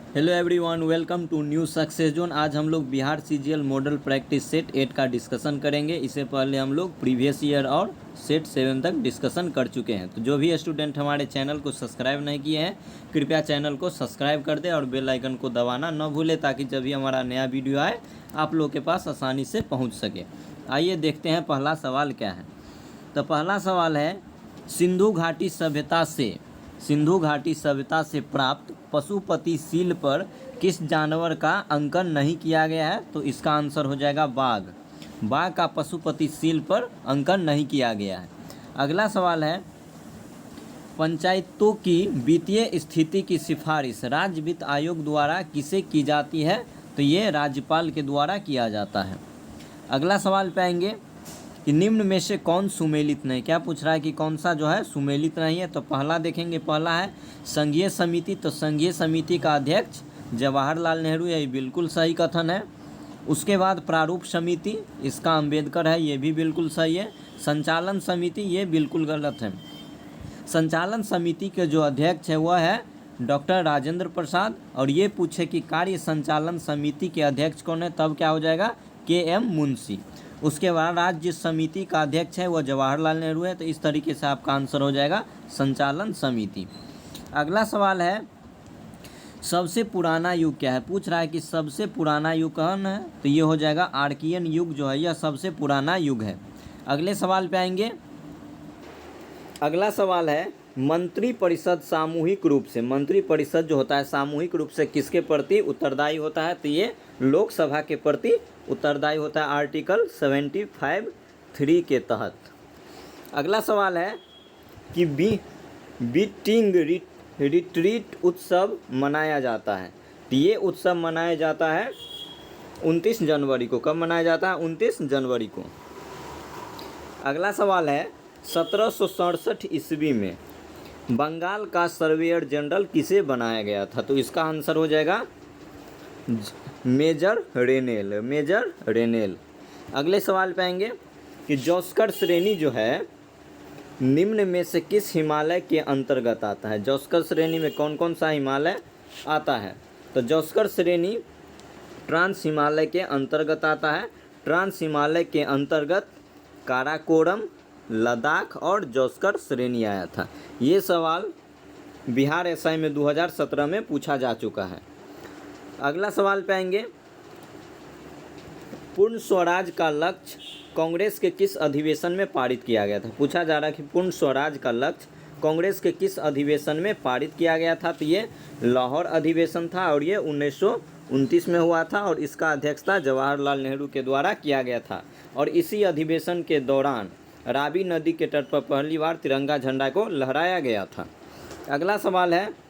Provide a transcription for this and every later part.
Hello everyone, welcome to new success zone. आज हम लोग Bihar CGL model practice set 8 का डिस्कशन करेंगे। इससे पहले हम लोग प्रीवियस ईयर और सेट 7 तक डिस्कशन कर चुके हैं। तो जो भी स्टूडेंट हमारे चैनल को सब्सक्राइब नहीं किए हैं, कृपया चैनल को सब्सक्राइब कर दें और बेल आइकन को दबाना न भूलें, ताकि जब भी हमारा नया वीडियो आए आप लोग के पास आसानी से पहुँच सके। आइए देखते हैं पहला सवाल क्या है। तो पहला सवाल है, सिंधु घाटी सभ्यता से प्राप्त पशुपति सील पर किस जानवर का अंकन नहीं किया गया है? तो इसका आंसर हो जाएगा बाघ। बाघ का पशुपति सील पर अंकन नहीं किया गया है। अगला सवाल है, पंचायतों की वित्तीय स्थिति की सिफारिश राज्य वित्त आयोग द्वारा किसे की जाती है? तो ये राज्यपाल के द्वारा किया जाता है। अगला सवाल पे आएंगे कि निम्न में से कौन सुमेलित नहीं। क्या पूछ रहा है कि कौन सा जो है सुमेलित नहीं है? तो पहला देखेंगे, पहला है संघीय समिति। तो संघीय समिति का अध्यक्ष जवाहरलाल नेहरू, यही बिल्कुल सही कथन है। उसके बाद प्रारूप समिति, इसका अम्बेडकर है, ये भी बिल्कुल सही है। संचालन समिति, ये बिल्कुल गलत है। संचालन समिति के जो अध्यक्ष है वह है डॉक्टर राजेंद्र प्रसाद। और ये पूछे कि कार्य संचालन समिति के अध्यक्ष कौन है, तब क्या हो जाएगा? के.एम. मुंशी। उसके बाद राज्य समिति का अध्यक्ष है वह जवाहरलाल नेहरू है। तो इस तरीके से आपका आंसर हो जाएगा संचालन समिति। अगला सवाल है, सबसे पुराना युग क्या है? पूछ रहा है कि सबसे पुराना युग कौन है? तो ये हो जाएगा आर्कियन युग, जो है यह सबसे पुराना युग है। अगले सवाल पे आएंगे। अगला सवाल है, मंत्रिपरिषद सामूहिक रूप से, मंत्रिपरिषद जो होता है सामूहिक रूप से किसके प्रति उत्तरदायी होता है? तो ये लोकसभा के प्रति उत्तरदायी होता है, आर्टिकल 75(3) के तहत। अगला सवाल है कि बीटिंग रिट्रीट उत्सव मनाया जाता है। तो ये उत्सव मनाया जाता है 29 जनवरी को। कब मनाया जाता है? 29 जनवरी को। अगला सवाल है, 1767 ईस्वी में बंगाल का सर्वेयर जनरल किसे बनाया गया था? तो इसका आंसर हो जाएगा मेजर रेनेल। अगले सवाल पे आएंगे कि जोस्कर श्रेणी जो है निम्न में से किस हिमालय के अंतर्गत आता है? जोस्कर श्रेणी में कौन कौन सा हिमालय आता है? तो जोस्कर श्रेणी ट्रांस हिमालय के अंतर्गत आता है। ट्रांस हिमालय के अंतर्गत काराकोरम, लद्दाख और जोस्कर श्रेणी आया था। ये सवाल बिहार एसआई में 2017 में पूछा जा चुका है। अगला सवाल पे आएंगे, पूर्ण स्वराज का लक्ष्य कांग्रेस के किस अधिवेशन में पारित किया गया था? पूछा जा रहा है कि पूर्ण स्वराज का लक्ष्य कांग्रेस के किस अधिवेशन में पारित किया गया था? तो ये लाहौर अधिवेशन था और ये 1929 में हुआ था और इसका अध्यक्षता जवाहरलाल नेहरू के द्वारा किया गया था। और इसी अधिवेशन के दौरान रावी नदी के तट पर पहली बार तिरंगा झंडा को लहराया गया था। अगला सवाल है,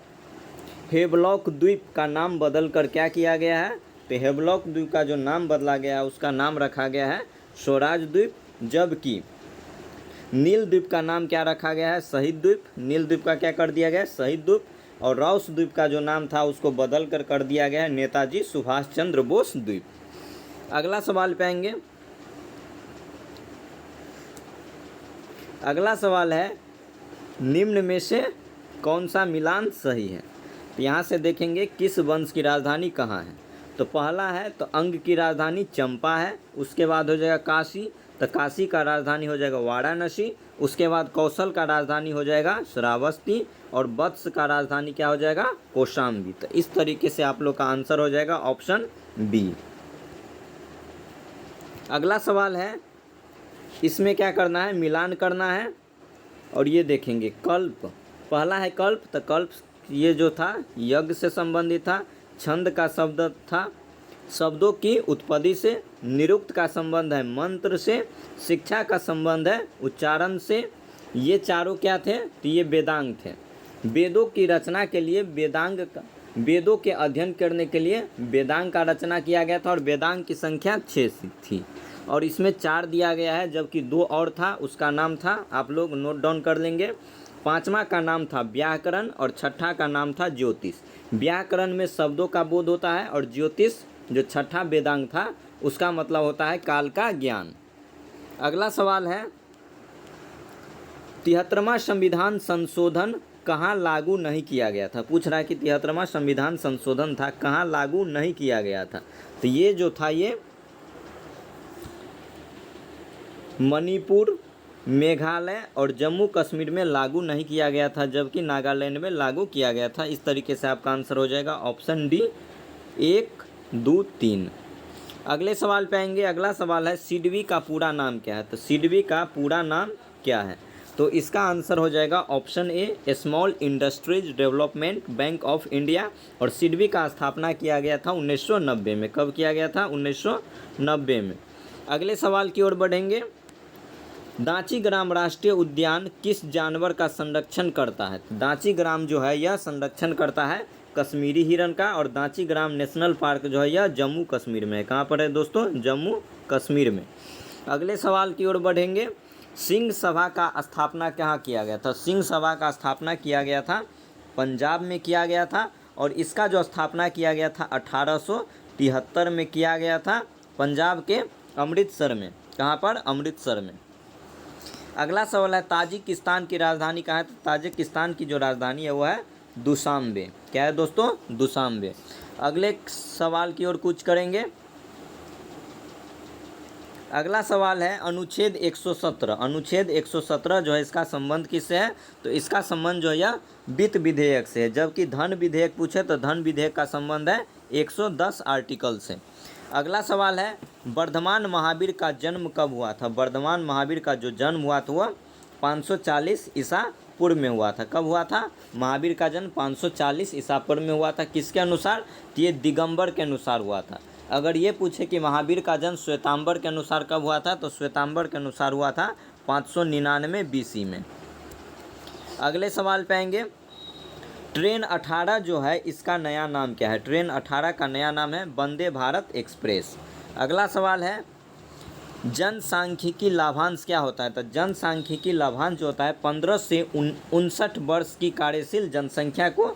हेवलॉक द्वीप का नाम बदलकर क्या किया गया है? तो हेवलॉक द्वीप का जो नाम बदला गया है उसका नाम रखा गया है स्वराज द्वीप, जबकि नील द्वीप का नाम क्या रखा गया है? शहीद द्वीप। नील द्वीप का क्या कर दिया गया है? शहीद द्वीप। और रॉस द्वीप का जो नाम था उसको बदल कर दिया गया है नेताजी सुभाष चंद्र बोस द्वीप। अगला सवाल पे आएंगे। अगला सवाल है, निम्न में से कौन सा मिलान सही है? तो यहाँ से देखेंगे किस वंश की राजधानी कहाँ है। तो पहला है तो अंग की राजधानी चंपा है। उसके बाद हो जाएगा काशी, तो काशी का राजधानी हो जाएगा वाराणसी। उसके बाद कौशल का राजधानी हो जाएगा श्रावस्ती और वत्स का राजधानी क्या हो जाएगा? कौशाम्बी। तो इस तरीके से आप लोग का आंसर हो जाएगा ऑप्शन बी। अगला सवाल है, इसमें क्या करना है? मिलान करना है। और ये देखेंगे कल्प, पहला है कल्प। तो कल्प ये जो था यज्ञ से संबंधित था। छंद का शब्द था, शब्दों की उत्पत्ति से। निरुक्त का संबंध है मंत्र से। शिक्षा का संबंध है उच्चारण से। ये चारों क्या थे? तो ये वेदांग थे। वेदों की रचना के लिए वेदों के अध्ययन करने के लिए वेदांग का रचना किया गया था और वेदांग की संख्या 6 थी और इसमें 4 दिया गया है, जबकि 2 और था, उसका नाम था, आप लोग नोट डाउन कर लेंगे। 5वां का नाम था व्याकरण और 6ठा का नाम था ज्योतिष। व्याकरण में शब्दों का बोध होता है और ज्योतिष जो 6ठा वेदांग था उसका मतलब होता है काल का ज्ञान। अगला सवाल है, 73वां संविधान संशोधन कहाँ लागू नहीं किया गया था। पूछ रहा है कि 73वां संविधान संशोधन था, कहाँ लागू नहीं किया गया था। तो ये जो था ये मणिपुर, मेघालय और जम्मू कश्मीर में लागू नहीं किया गया था, जबकि नागालैंड में लागू किया गया था। इस तरीके से आपका आंसर हो जाएगा ऑप्शन डी 1, 2, 3। अगले सवाल पे आएंगे। अगला सवाल है सिडबी का पूरा नाम क्या है। तो सिडबी का पूरा नाम क्या है। तो इसका आंसर हो जाएगा option A small industries development bank of India. और सिडबी का स्थापना किया गया था 1990 में। कब किया गया था? 1990 में। अगले सवाल की ओर बढ़ेंगे। दांचीग्राम राष्ट्रीय उद्यान किस जानवर का संरक्षण करता है। दांचीग्राम जो है यह संरक्षण करता है कश्मीरी हिरन का। और दांचीग्राम नेशनल पार्क जो है यह जम्मू कश्मीर में है। कहाँ पर है दोस्तों? जम्मू कश्मीर में। अगले सवाल की ओर बढ़ेंगे। सिंह सभा का स्थापना कहाँ किया गया था। सिंह सभा का स्थापना किया गया था पंजाब में किया गया था। और इसका जो स्थापना किया गया था 1873 में किया गया था पंजाब के अमृतसर में। कहाँ पर? अमृतसर में। अगला सवाल है ताजिकिस्तान की राजधानी कहाँ है। तो ताजिकिस्तान की जो राजधानी है वो है दुशांबे। क्या है दोस्तों? दुशांबे। अगले सवाल की ओर कुछ करेंगे। अगला सवाल है अनुच्छेद 117। अनुच्छेद 117 जो है इसका संबंध किससे है। तो इसका संबंध जो है यह वित्त विधेयक से है। जबकि धन विधेयक पूछे तो धन विधेयक का संबंध है 110 आर्टिकल से। अगला सवाल है वर्धमान महावीर का जन्म कब हुआ था। वर्धमान महावीर का जो जन्म हुआ था वह 540 ईसा पूर्व में हुआ था। कब हुआ था? महावीर का जन्म 540 ईसा पूर्व में हुआ था। किसके अनुसार? तो ये दिगंबर के अनुसार हुआ था। अगर ये पूछे कि महावीर का जन्म श्वेतांबर के अनुसार कब हुआ था, तो श्वेतांबर के अनुसार हुआ था 599 BC में। अगले सवाल पे आएंगे। ट्रेन 18 जो है इसका नया नाम क्या है। ट्रेन 18 का नया नाम है वंदे भारत एक्सप्रेस। अगला सवाल है जनसांख्यिकी लाभांश क्या होता है। तो जनसांख्यिकी लाभांश जो होता है 15 से 59 वर्ष की कार्यशील जनसंख्या को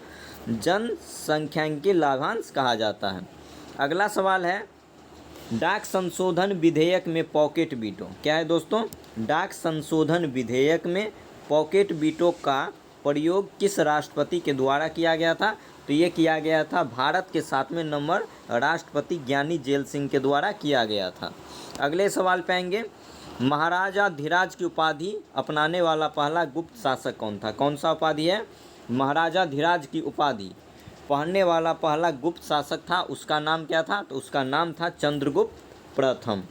जनसांख्यिकी लाभांश कहा जाता है। अगला सवाल है डाक संशोधन विधेयक में पॉकेट बीटों क्या है दोस्तों। डाक संशोधन विधेयक में पॉकेट बीटों का प्रयोग किस राष्ट्रपति के द्वारा किया गया था। तो ये किया गया था भारत के 7वें नंबर राष्ट्रपति ज्ञानी जेल सिंह के द्वारा किया गया था। अगले सवाल पे आएंगे। महाराजा धीराज की उपाधि अपनाने वाला पहला गुप्त शासक कौन था। कौन सा उपाधि है? महाराजा धीराज की उपाधि पहनने वाला पहला गुप्त शासक था, उसका नाम क्या था। तो उसका नाम था चंद्रगुप्त प्रथम।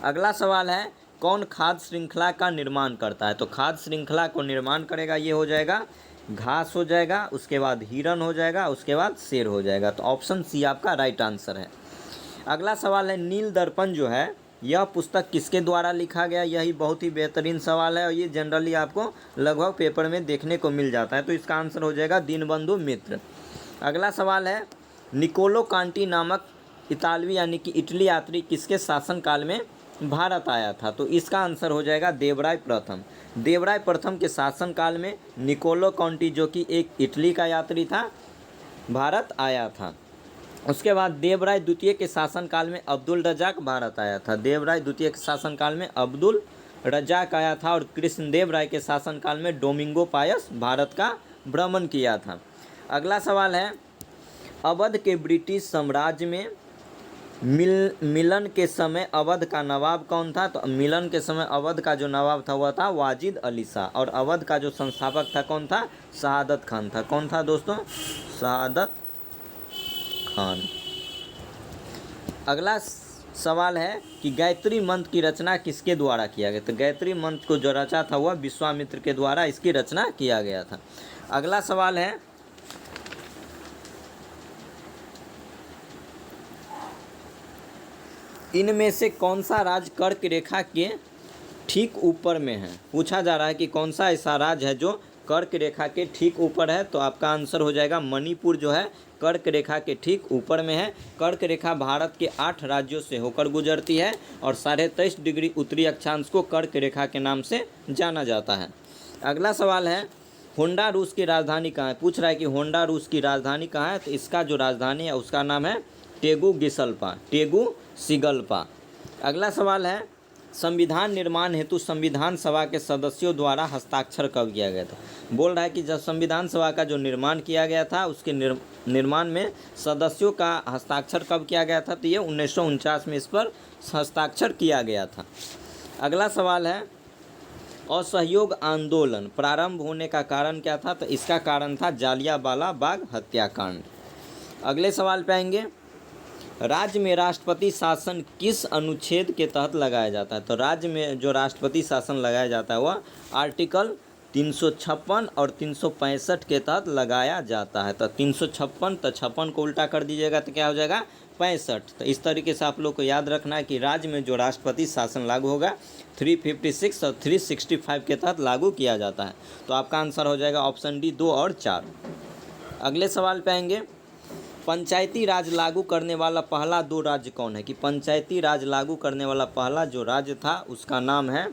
अगला सवाल है कौन खाद्य श्रृंखला का निर्माण करता है। तो खाद्य श्रृंखला को निर्माण करेगा ये हो जाएगा घास हो जाएगा, उसके बाद हिरन हो जाएगा, उसके बाद शेर हो जाएगा। तो ऑप्शन सी आपका राइट आंसर है। अगला सवाल है नील दर्पण जो है यह पुस्तक किसके द्वारा लिखा गया। यही बहुत ही बेहतरीन सवाल है और ये जनरली आपको लगभग पेपर में देखने को मिल जाता है। तो इसका आंसर हो जाएगा दीनबंधु मित्र। अगला सवाल है निकोलो कांटी नामक इतालवी यानी कि इटली यात्री किसके शासनकाल में भारत आया था। तो इसका आंसर हो जाएगा देवराय प्रथम। देवराय प्रथम के शासनकाल में निकोलो कांटी जो कि एक इटली का यात्री था भारत आया था। उसके बाद देवराय द्वितीय के शासनकाल में अब्दुल रजाक भारत आया था। देवराय द्वितीय के शासनकाल में अब्दुल रजाक आया था। और कृष्णदेव राय के शासनकाल में डोमिंगो पायस भारत का भ्रमण किया था। अगला सवाल है अवध के ब्रिटिश साम्राज्य में मिलन के समय अवध का नवाब कौन था। तो मिलन के समय अवध का जो नवाब था वह था वाजिद अली शाह। और अवध का जो संस्थापक था कौन था? शहादत खान था। कौन था दोस्तों? शहादत खान। अगला सवाल है कि गायत्री मंत्र की रचना किसके द्वारा किया गया। तो गायत्री मंत्र को जो रचा था वह विश्वामित्र के द्वारा इसकी रचना किया गया था। अगला सवाल है इनमें से कौन सा राज्य कर्क रेखा के ठीक ऊपर में है। पूछा जा रहा है कि कौन सा ऐसा राज्य है जो कर्क रेखा के ठीक ऊपर है। तो आपका आंसर हो जाएगा मणिपुर जो है कर्क रेखा के ठीक ऊपर में है। कर्क रेखा भारत के 8 राज्यों से होकर गुजरती है और 23.5 डिग्री उत्तरी अक्षांश को कर्क रेखा के नाम से जाना जाता है। अगला सवाल है होंडा रूस की राजधानी कहाँ है। पूछ रहा है कि होंडा रूस की राजधानी कहाँ है। तो इसका जो राजधानी है उसका नाम है टेगुगिसल्पा, टेगुसिगल्पा। अगला सवाल है संविधान निर्माण हेतु संविधान सभा के सदस्यों द्वारा हस्ताक्षर कब किया गया था? बोल रहा है कि जब संविधान सभा का जो निर्माण किया गया था उसके निर्माण में सदस्यों का हस्ताक्षर कब किया गया था? तो ये 1949 में इस पर हस्ताक्षर किया गया था। अगला सवाल है, असहयोग आंदोलन प्रारंभ होने का कारण क्या था? तो इसका कारण था जालियांवाला बाग हत्याकांड। अगले सवाल पे आएंगे, राज्य में राष्ट्रपति शासन किस अनुच्छेद के तहत लगाया जाता है? तो राज्य में जो राष्ट्रपति शासन लगाया जाता है वह आर्टिकल 356 और 365 के तहत लगाया जाता है। तो 356, तो 56 को उल्टा कर दीजिएगा तो क्या हो जाएगा? 65। तो इस तरीके से आप लोग को याद रखना है कि राज्य में जो राष्ट्रपति शासन लागू होगा 356 और 365 के तहत लागू किया जाता है। तो आपका आंसर हो जाएगा ऑप्शन डी 2 और 4। अगले सवाल पे आएंगे, पंचायती राज लागू करने वाला पहला 2 राज्य कौन है? कि पंचायती राज लागू करने वाला पहला जो राज्य था उसका नाम है,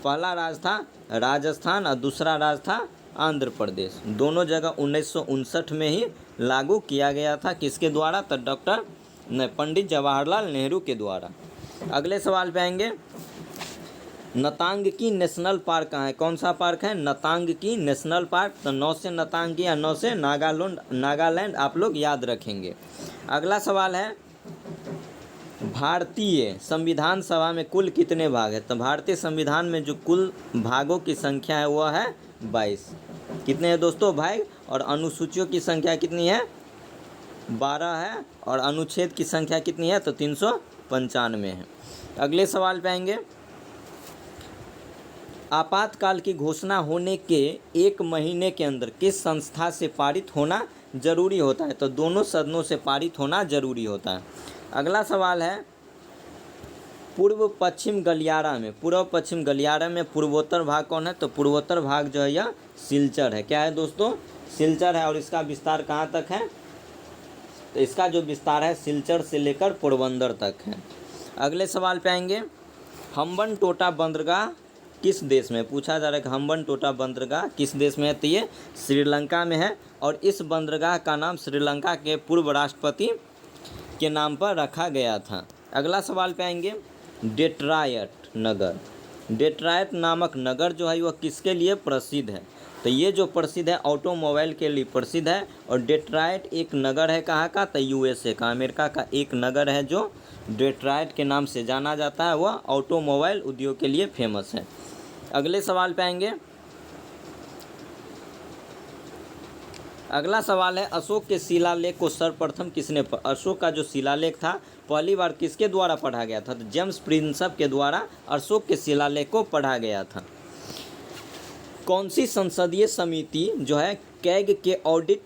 पहला राज्य था राजस्थान और दूसरा राज्य था आंध्र प्रदेश। दोनों जगह 1959 में ही लागू किया गया था। किसके द्वारा? तो पंडित जवाहरलाल नेहरू के द्वारा। अगले सवाल पे आएंगे, नतांग की नेशनल पार्क कहाँ है? कौन सा पार्क है? नतांग की नेशनल पार्क। तो 9 से नतांग की या 9 से नागालैंड आप लोग याद रखेंगे। अगला सवाल है, भारतीय संविधान सभा में कुल कितने भाग हैं? तो भारतीय संविधान में जो कुल भागों की संख्या है वह है 22। कितने हैं दोस्तों भाग? और अनुसूचियों की संख्या कितनी है? 12 है। और अनुच्छेद की संख्या कितनी है? तो 395 है। अगले सवाल पे आएंगे, आपातकाल की घोषणा होने के 1 महीने के अंदर किस संस्था से पारित होना जरूरी होता है? तो दोनों सदनों से पारित होना जरूरी होता है। अगला सवाल है, पूर्व पश्चिम गलियारा में पूर्वोत्तर भाग कौन है? तो पूर्वोत्तर भाग जो है यह सिलचर है। क्या है दोस्तों? सिलचर है। और इसका विस्तार कहाँ तक है? तो इसका जो विस्तार है सिलचर से लेकर पोरबंदर तक है। अगले सवाल पे आएंगे, हम्बनटोटा बंदरगाह किस देश में? पूछा जा रहा है कि हम्बनटोटा बंदरगाह किस देश में है? तो ये श्रीलंका में है। और इस बंदरगाह का नाम श्रीलंका के पूर्व राष्ट्रपति के नाम पर रखा गया था। अगला सवाल पे आएंगे, डेट्रायट नामक नगर जो है वह किसके लिए प्रसिद्ध है? तो ये जो प्रसिद्ध है ऑटोमोबाइल के लिए प्रसिद्ध है। और डेट्रायट एक नगर है कहाँ का? तो यूएसए का, अमेरिका का एक नगर है जो डेट्रायट के नाम से जाना जाता है। वह ऑटोमोबाइल उद्योग के लिए फेमस है। अगले सवाल पे आएंगे, अगला सवाल है, अशोक के शिलालेख को सर्वप्रथम किसने अशोक का जो शिलालेख था पहली बार किसके द्वारा पढ़ा गया था? तो जेम्स प्रिंसप के द्वारा अशोक के शिलालेख को पढ़ा गया था। कौन सी संसदीय समिति जो है कैग के ऑडिट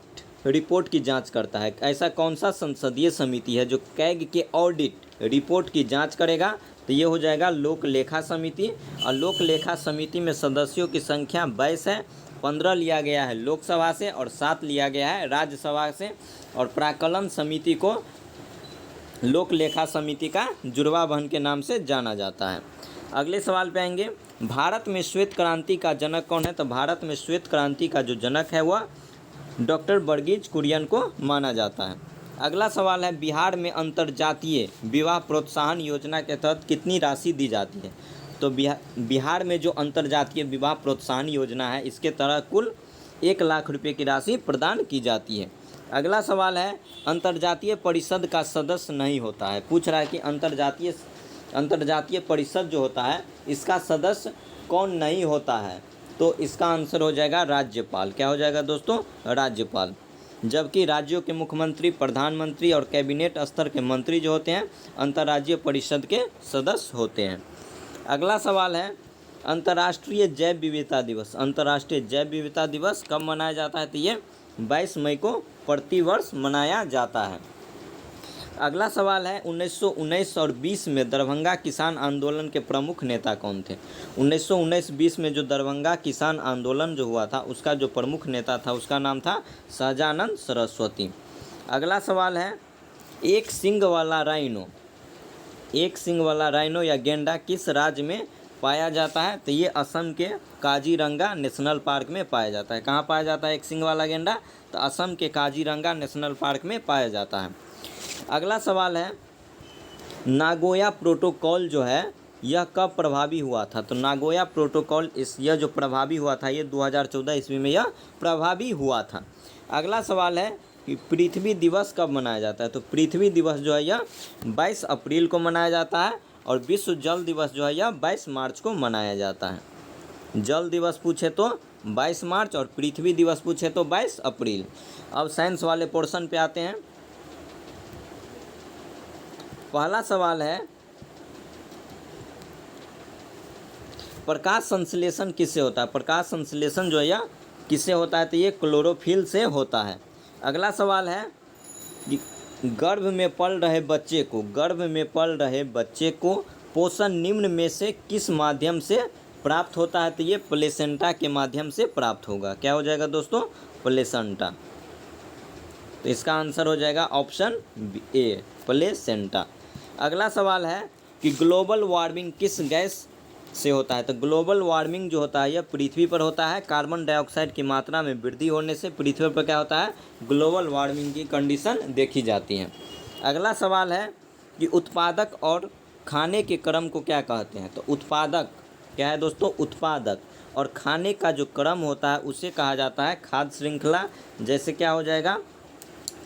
रिपोर्ट की जांच करता है? ऐसा कौन सा संसदीय समिति है जो कैग के ऑडिट रिपोर्ट की जांच करेगा? तो ये हो जाएगा लोक लेखा समिति। और लोक लेखा समिति में सदस्यों की संख्या 22 है। 15 लिया गया है लोकसभा से और 7 लिया गया है राज्यसभा से। और प्राक्कलन समिति को लोक लेखा समिति का जुड़वा बहन के नाम से जाना जाता है। अगले सवाल पे आएंगे, भारत में श्वेत क्रांति का जनक कौन है? तो भारत में श्वेत क्रांति का जो जनक है वह डॉक्टर वर्गीज कुरियन को माना जाता है। अगला सवाल है, बिहार में अंतर्जातीय विवाह प्रोत्साहन योजना के तहत कितनी राशि दी जाती है? तो बिहार में जो अंतर्जातीय विवाह प्रोत्साहन योजना है इसके तहत कुल 1 लाख रुपये की राशि प्रदान की जाती है। अगला सवाल है, अंतर्जातीय परिषद का सदस्य नहीं होता है। पूछ रहा है कि अंतर्जातीय परिषद जो होता है इसका सदस्य कौन नहीं होता है? तो इसका आंसर हो जाएगा राज्यपाल। क्या हो जाएगा दोस्तों? राज्यपाल। जबकि राज्यों के मुख्यमंत्री, प्रधानमंत्री और कैबिनेट स्तर के मंत्री जो होते हैं अंतर्राज्यीय परिषद के सदस्य होते हैं। अगला सवाल है, अंतर्राष्ट्रीय जैव विविधता दिवस कब मनाया जाता है? तो ये 22 मई को प्रतिवर्ष मनाया जाता है। अगला सवाल है, 1919 और 20 में दरभंगा किसान आंदोलन के प्रमुख नेता कौन थे? 1919-20 में जो दरभंगा किसान आंदोलन जो हुआ था उसका जो प्रमुख नेता था उसका नाम था सहजानंद सरस्वती। अगला सवाल है, एक सींग वाला राइनो या गेंडा किस राज्य में पाया जाता है? तो ये असम के काजीरंगा नेशनल पार्क में पाया जाता है। कहाँ पाया जाता है एक सींग वाला गेंडा? तो असम के काजीरंगा नेशनल पार्क में पाया जाता है। अगला सवाल है, नागोया प्रोटोकॉल जो है यह कब प्रभावी हुआ था? तो नागोया प्रोटोकॉल यह जो प्रभावी हुआ था ये 2014 ईस्वी में यह प्रभावी हुआ था। अगला सवाल है कि पृथ्वी दिवस कब मनाया जाता है? तो पृथ्वी दिवस जो है यह 22 अप्रैल को मनाया जाता है और विश्व जल दिवस जो है यह 22 मार्च को मनाया जाता है। जल दिवस पूछे तो 22 मार्च और पृथ्वी दिवस पूछे तो 22 अप्रैल। अब साइंस वाले पोर्शन पे आते हैं। पहला सवाल है प्रकाश संश्लेषण किससे होता है? प्रकाश संश्लेषण जो है यह किससे होता है? तो ये क्लोरोफिल से होता है। अगला सवाल है कि गर्भ में पल रहे बच्चे को पोषण निम्न में से किस माध्यम से प्राप्त होता है? तो ये प्लेसेंटा के माध्यम से प्राप्त होगा। क्या हो जाएगा दोस्तों? प्लेसेंटा। तो इसका आंसर हो जाएगा ऑप्शन ए, प्लेसेंटा। अगला सवाल है कि ग्लोबल वार्मिंग किस गैस से होता है? तो ग्लोबल वार्मिंग जो होता है यह पृथ्वी पर होता है। कार्बन डाइऑक्साइड की मात्रा में वृद्धि होने से पृथ्वी पर क्या होता है? ग्लोबल वार्मिंग की कंडीशन देखी जाती है। अगला सवाल है कि उत्पादक और खाने के क्रम को क्या कहते हैं? तो उत्पादक क्या है दोस्तों? उत्पादक। और खाने का जो क्रम होता है उसे कहा जाता है खाद्य श्रृंखला। जैसे क्या हो जाएगा?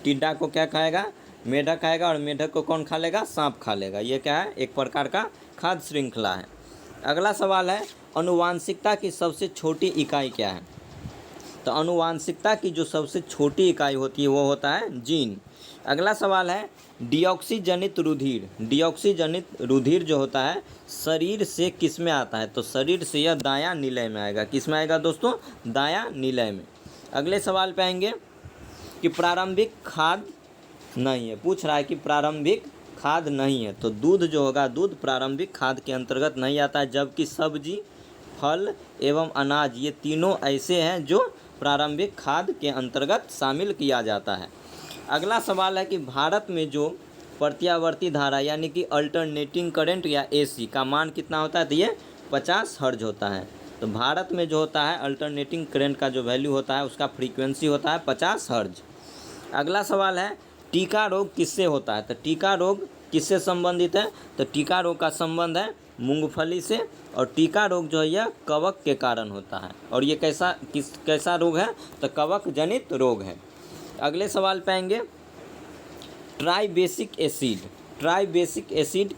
टिड्डा को क्या खाएगा? मेढक खाएगा, और मेढक को कौन खा लेगा? सांप खा लेगा। ये क्या है? एक प्रकार का खाद्य श्रृंखला है। अगला सवाल है आनुवांशिकता की सबसे छोटी इकाई क्या है? तो आनुवांशिकता की जो सबसे छोटी इकाई होती है वो होता है जीन। अगला सवाल है डिऑक्सीजनित रुधिर जो होता है शरीर से किस में आता है? तो शरीर से यह दायां निलय में आएगा। किस में आएगा दोस्तों? दायां निलय में। अगले सवाल पे आएंगे कि प्रारंभिक खाद नहीं है। पूछ रहा है कि प्रारंभिक खाद नहीं है, तो दूध जो होगा, दूध प्रारंभिक खाद के अंतर्गत नहीं आता है, जबकि सब्जी, फल एवं अनाज ये तीनों ऐसे हैं जो प्रारंभिक खाद के अंतर्गत शामिल किया जाता है। अगला सवाल है कि भारत में जो प्रत्यावर्ती धारा यानी कि अल्टरनेटिंग करंट या एसी का मान कितना होता है? तो ये 50 हर्ज होता है। तो भारत में जो होता है अल्टरनेटिंग करंट का जो वैल्यू होता है उसका फ्रीक्वेंसी होता है 50 हर्ज। अगला सवाल है टीका रोग किससे होता है? तो टीका रोग किससे संबंधित है? तो टीका रोग का संबंध है मूंगफली से, और टीका रोग जो है यह कवक के कारण होता है। और ये कैसा रोग है? तो कवक जनित रोग है। अगले सवाल पे आएंगे ट्राइबेसिक एसिड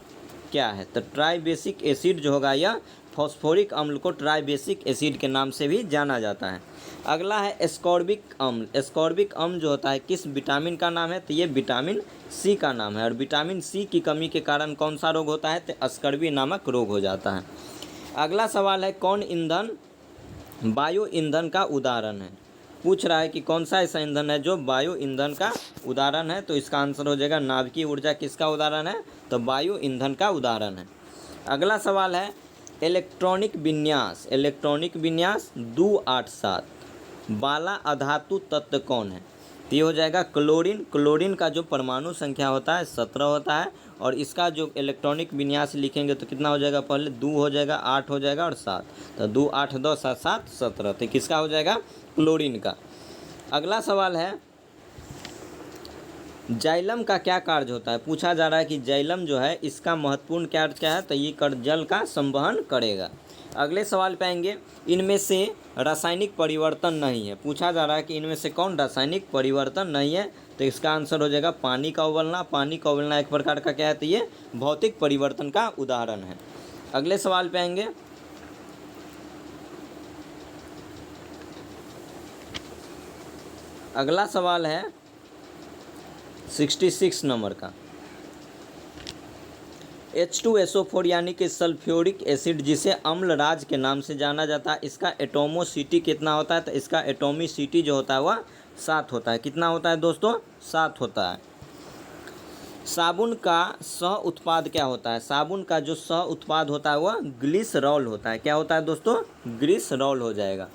क्या है? तो ट्राइबेसिक एसिड जो होगा यह फॉस्फोरिक अम्ल को ट्राइबेसिक एसिड के नाम से भी जाना जाता है। अगला है एस्कॉर्बिक अम्ल जो होता है किस विटामिन का नाम है? तो ये विटामिन सी का नाम है। और विटामिन सी की कमी के कारण कौन सा रोग होता है? तो स्कर्वी नामक रोग हो जाता है। अगला सवाल है कौन ईंधन बायो ईंधन का उदाहरण है? पूछ रहा है कि कौन सा ऐसा ईंधन है जो बायो ईंधन का उदाहरण है? तो इसका आंसर हो जाएगा नाभिकीय ऊर्जा किसका उदाहरण है? तो बायो ईंधन का उदाहरण है। अगला सवाल है इलेक्ट्रॉनिक विन्यास 287 वाला अधातु तत्व कौन है? तो ये हो जाएगा क्लोरीन का जो परमाणु संख्या होता है 17 होता है, और इसका जो इलेक्ट्रॉनिक विन्यास लिखेंगे तो कितना हो जाएगा? पहले 2 हो जाएगा, 8 हो जाएगा और 7। तो 2 8 2 7 7 17। तो किसका हो जाएगा? क्लोरीन का। अगला सवाल है जाइलम का क्या कार्य होता है? पूछा जा रहा है कि जाइलम जो है इसका महत्वपूर्ण कार्य क्या है? तो ये जल का संवहन करेगा। अगले सवाल पे आएंगे इनमें से रासायनिक परिवर्तन नहीं है। पूछा जा रहा है कि इनमें से कौन रासायनिक परिवर्तन नहीं है? तो इसका आंसर हो जाएगा पानी का उबलना एक प्रकार का क्या है? तो ये भौतिक परिवर्तन का उदाहरण है। अगले सवाल पे आएंगे अगला सवाल है 66 नंबर का H2SO4 यानी कि सल्फ्यूरिक एसिड जिसे अम्लराज के नाम से जाना जाता है, इसका एटोमोसिटी कितना होता है? तो इसका एटोमिसिटी जो होता है वह 7 होता है। कितना होता है दोस्तों? 7 होता है। साबुन का सह उत्पाद क्या होता है? साबुन का जो सह उत्पाद होता है वह ग्लिसरॉल होता है। क्या होता है दोस्तों? ग्लिसरॉल हो जाएगा।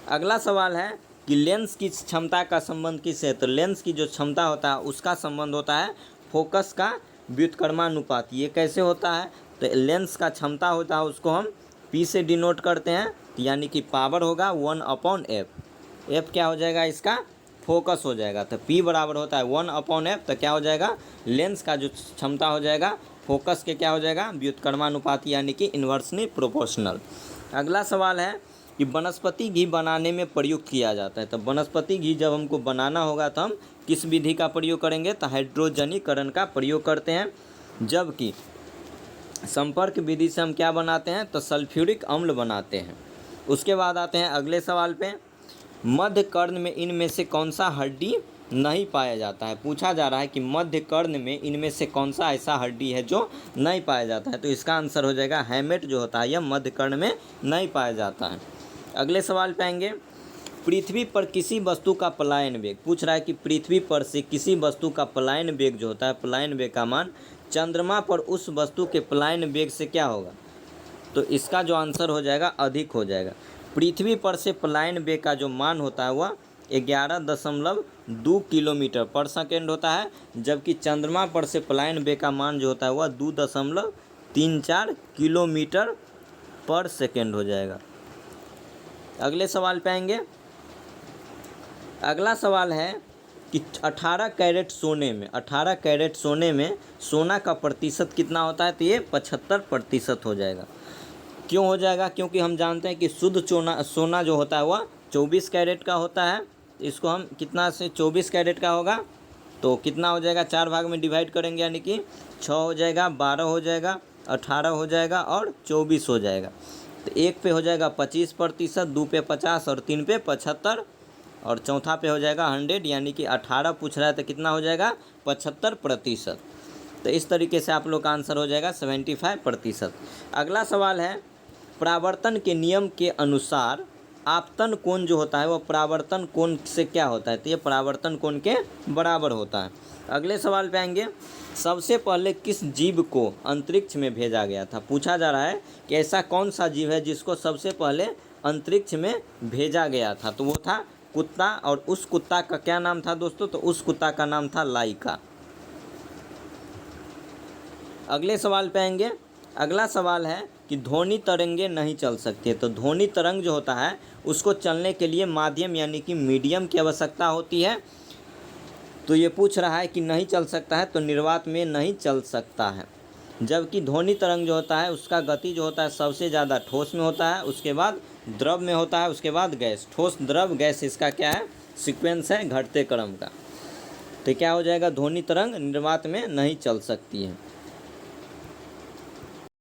अगला सवाल है कि लेंस की क्षमता का संबंध किससे है? तो लेंस की जो क्षमता होता है उसका संबंध होता है फोकस का व्युत्क्रमानुपात। ये कैसे होता है? तो लेंस का क्षमता होता है उसको हम P से डिनोट करते हैं, यानी कि पावर होगा 1/f। f क्या हो जाएगा? इसका फोकस हो जाएगा। तो P बराबर होता है 1/f। तो क्या हो जाएगा? लेंस का जो क्षमता हो जाएगा फोकस के क्या हो जाएगा, व्युत्क्रमानुपाती यानी कि इन्वर्सली प्रोपोर्शनल। अगला सवाल है कि वनस्पति घी बनाने में प्रयुक्त किया जाता है। तो वनस्पति घी जब हमको बनाना होगा तो हम किस विधि का प्रयोग करेंगे, तो हाइड्रोजनीकरण का प्रयोग करते हैं। जबकि संपर्क विधि से हम क्या बनाते हैं, तो सल्फ्यूरिक अम्ल बनाते हैं। उसके बाद आते हैं अगले सवाल पे, मध्य कर्ण में इनमें से कौन सा हड्डी नहीं पाया जाता है। पूछा जा रहा है कि मध्य कर्ण में इनमें से कौन सा ऐसा हड्डी है जो नहीं पाया जाता है। तो इसका आंसर हो जाएगा हैमेट जो होता है, यह मध्य कर्ण में नहीं पाया जाता है। अगले सवाल पे आएंगे, पृथ्वी पर किसी वस्तु का पलायन वेग। पूछ रहा है कि पृथ्वी पर से किसी वस्तु का पलायन वेग जो होता है, पलायन वेग का मान चंद्रमा पर उस वस्तु के पलायन वेग से क्या होगा। तो इसका जो आंसर हो जाएगा अधिक हो जाएगा। पृथ्वी पर से पलायन वेग का जो मान होता है वह 11.2 किलोमीटर पर सेकेंड होता है, जबकि चंद्रमा पर से पलायन वेग का मान जो होता है वह 2.34 किलोमीटर पर सेकेंड हो जाएगा। अगले सवाल पे आएंगे। अगला सवाल है कि 18 कैरेट सोने में सोना का प्रतिशत कितना होता है। तो ये 75% हो जाएगा। क्यों हो जाएगा, क्योंकि हम जानते हैं कि शुद्ध सोना जो होता है वह 24 कैरेट का होता है। इसको हम कितना से 24 कैरेट का होगा तो कितना हो जाएगा, 4 भाग में डिवाइड करेंगे यानी कि 6 हो जाएगा, 12 हो जाएगा, 18 हो जाएगा और 24 हो जाएगा। तो एक पे हो जाएगा 25%, 2 पे 50 और 3 पे 75 और चौथा पे हो जाएगा 100 यानी कि 18 पूछ रहा है तो कितना हो जाएगा 75%। तो इस तरीके से आप लोग का आंसर हो जाएगा 75%। अगला सवाल है, परावर्तन के नियम के अनुसार आपतन कोण जो होता है वह परावर्तन कोण से क्या होता है। तो ये परावर्तन कोण के बराबर होता है। अगले सवाल पे आएंगे, सबसे पहले किस जीव को अंतरिक्ष में भेजा गया था। पूछा जा रहा है कि ऐसा कौन सा जीव है जिसको सबसे पहले अंतरिक्ष में भेजा गया था। तो वो था कुत्ता, और उस कुत्ता का क्या नाम था दोस्तों, तो उस कुत्ता का नाम था लाइका। अगले सवाल पे आएंगे। अगला सवाल है कि ध्वनि तरंगे नहीं चल सकती है। तो ध्वनि तरंग जो होता है उसको चलने के लिए माध्यम यानी कि मीडियम की आवश्यकता होती है। तो ये पूछ रहा है कि नहीं चल सकता है, तो निर्वात में नहीं चल सकता है। जबकि ध्वनि तरंग जो होता है उसका गति जो होता है सबसे ज़्यादा ठोस में होता है, उसके बाद द्रव में होता है, उसके बाद गैस। ठोस, द्रव, गैस, इसका क्या है सीक्वेंस है घटते क्रम का। तो क्या हो जाएगा, ध्वनि तरंग निर्वात में नहीं चल सकती है।